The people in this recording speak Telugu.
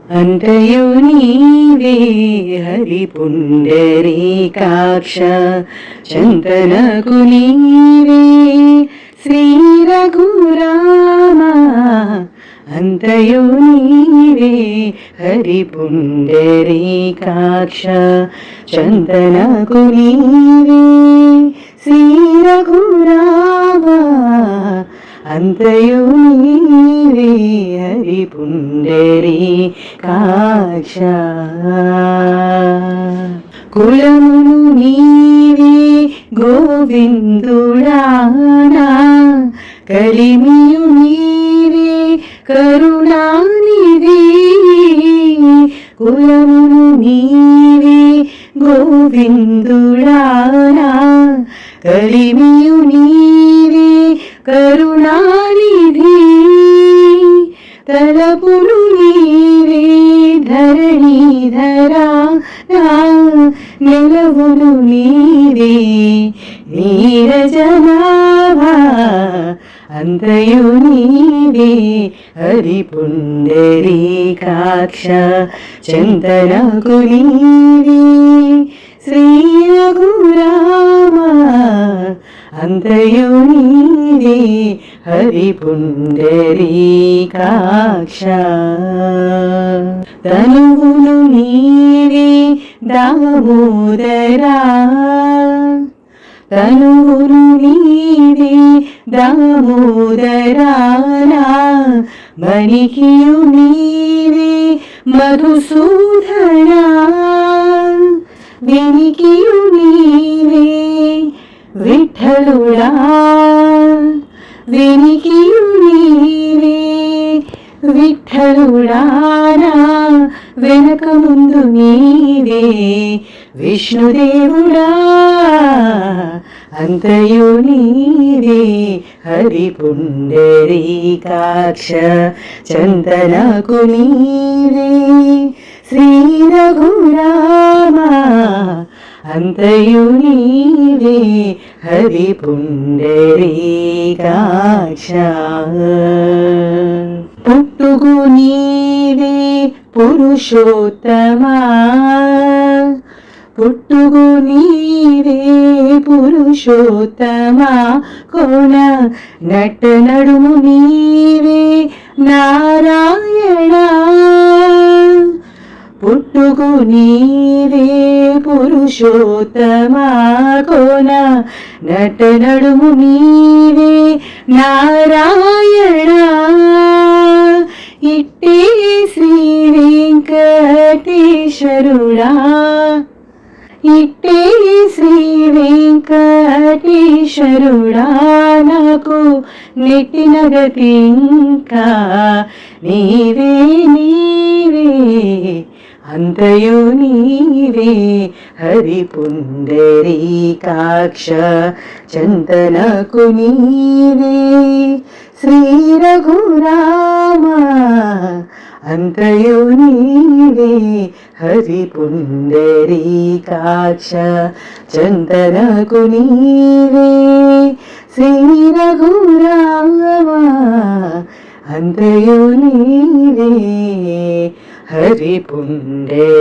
అంతయు నీవే హరి పుండరీకాక్ష చంతనకు నీవే శ్రీ రఘురామ అంతయు నీవే హరి పుండరీకాక్ష చంతనకు నీవే శ్రీ రఘురామ అంతయు నీవే హరి పుండరీకాక్ష కులమును నీవే గోవిందుడానా కలిమియు నీవే కరుణానిధి కులమును నీవే గోవిందుడానా కలిమియు నీవే కరుణానిధి తలపులు నీవే ధరణీధరా నిలవులు నీవే నీరజనాభా అంతయు నీవే హరి పుండరీకాక్ష చంతనకు నీవే శ్రీ రఘురామ అంతయు నీవే హరి పుండరీకాక్ష తనువులు నీవే దామోదరా తనువులు నీవే దామోదరానా మణికియు నీవే మధుసూదనా వెనికియు నీవే విఠలుడా వెనికియు నీవే విఠలుడానా వెనక ముందు నీవే విష్ణుదేవుడా అంతయు నీవే హరి పుండరీకాక్ష చంతనకు నీవే శ్రీ రఘురామ అంతయు నీవే హరి పుండరీకాక్ష పుట్టుగు నీవే పురుషోత్తమా పుట్టుగు నీవే పురుషోత్తమా కోణ నట నడుము నీవే నారాయణ పుట్టుగు నీవే పురుషోత్తమా కోణ నట నడుము నీవే నారాయణ ఇట్టే శ్రీ వెంకటేశ్వరుడా ఇట్టే శ్రీ వెంకటేశ్వరుడా నాకు నెట్టిన గతి ఇంకా నీవే నీవే అంతయు నీవే హరి పుండరీకాక్ష చంతనకు నీవే శ్రీ రఘురామ అంతయు నీవే హరి పుండరీకాక్ష చంతనకు నీవే శ్రీ రఘురామ అంతయు నీవే హరి పుండరీకాక్ష